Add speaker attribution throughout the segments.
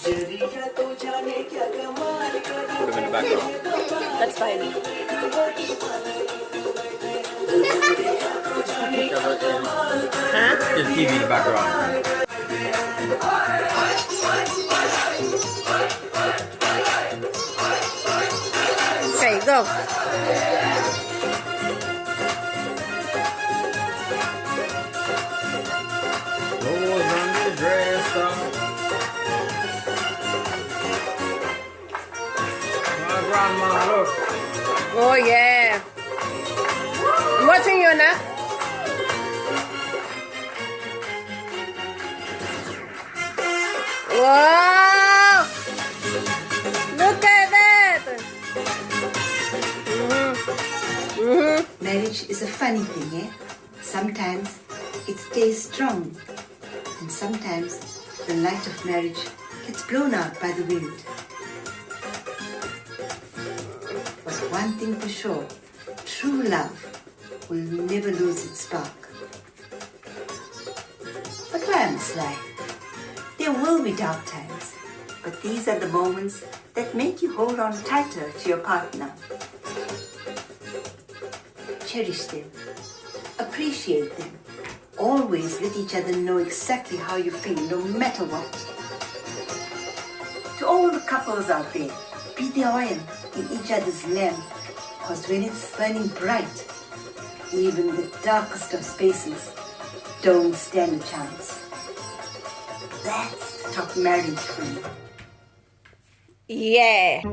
Speaker 1: Put them in the background.
Speaker 2: That's fine. Huh?
Speaker 1: There's TV in the background.
Speaker 2: Okay, go.
Speaker 1: Clothes on the dresser. My grandma, look.
Speaker 2: Oh, yeah. I'm watching you, Anna. Wow! Look at that!
Speaker 3: Marriage is a funny thing, eh? Sometimes it stays strong, and sometimes the light of marriage gets blown out by the wind. But one thing for sure, true love will never lose its spark. But why must lie? There will be dark times, but these are the moments that make you hold on tighter to your partner. Cherish them, appreciate them, always let each other know exactly how you feel, no matter what. To all the couples out there, be the oil in each other's lamp, because when it's burning bright, even the darkest of spaces don't stand a chance. That's top marriage for you.
Speaker 2: Yeah.
Speaker 4: I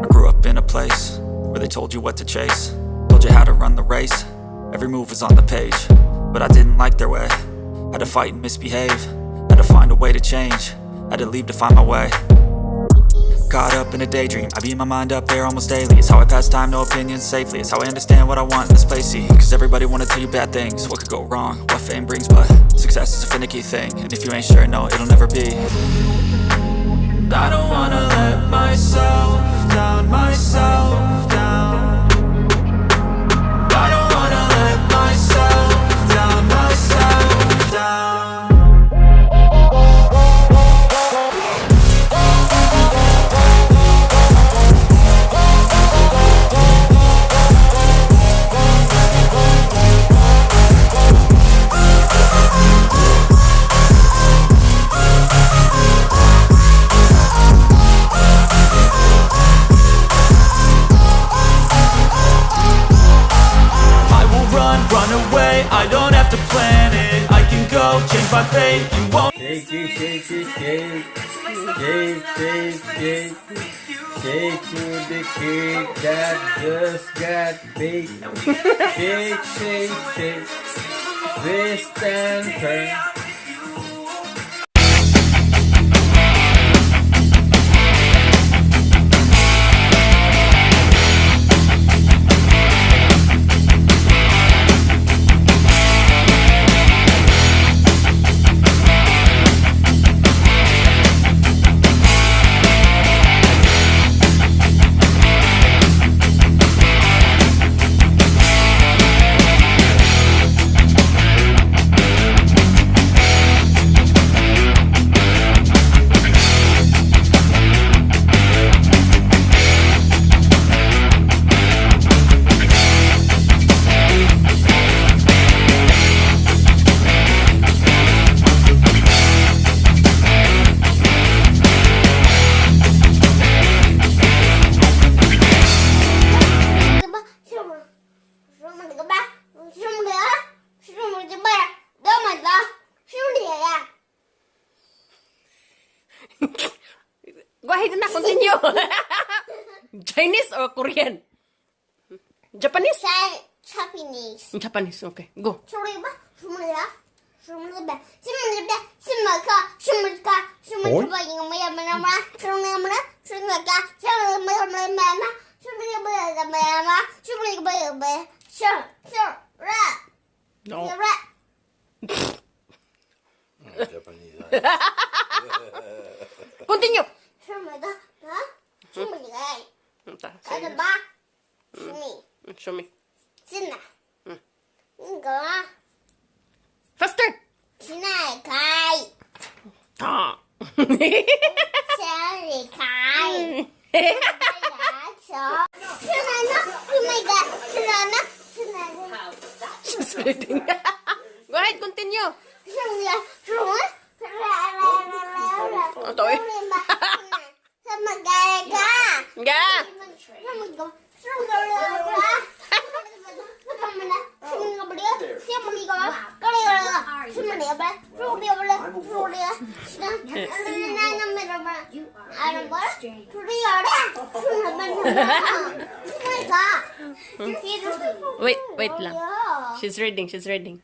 Speaker 4: grew up in a place where they told you what to chase, told you how to run the race. Every move was on the page, but I didn't like their way. Had to fight and misbehave, had to find a way to change, had to leave to find my way. Caught up in a daydream, I beat my mind up there almost daily. It's how I pass time, no opinions safely. It's how I understand what I want in this place, see. Cause everybody wanna tell you bad things, what could go wrong, what fame brings. But success is a finicky thing, and if you ain't sure, no, it'll never be. I don't wanna let myself down, myself down. I don't wanna let myself down, myself down. Run away, I don't have to plan it. I can go, change my fate, you won't.
Speaker 1: Shake it, shake it, shake. Shake, shake, shake. Shake to the cake that just got baked. Shake, shake, shake. Twist and turn.
Speaker 2: Go ahead and continue. Chinese or Korean? Japanese?
Speaker 5: Japanese.
Speaker 2: Japanese, okay. Go. No.
Speaker 1: Japanese.
Speaker 2: Continue. Ta,
Speaker 5: Ano
Speaker 2: serious.
Speaker 5: ba? Sini.
Speaker 2: Show me.
Speaker 5: Sina. Nga.
Speaker 2: Faster!
Speaker 5: Sina kay.
Speaker 2: Ta.
Speaker 5: Sorry kay. Sinana. Oh my God. Sinana. Sinana.
Speaker 2: She's reading. Go ahead, continue.
Speaker 5: Sinana. Sinana.
Speaker 2: Ito eh.
Speaker 5: Sama gaya.
Speaker 2: Ga! Wait lang. She's reading.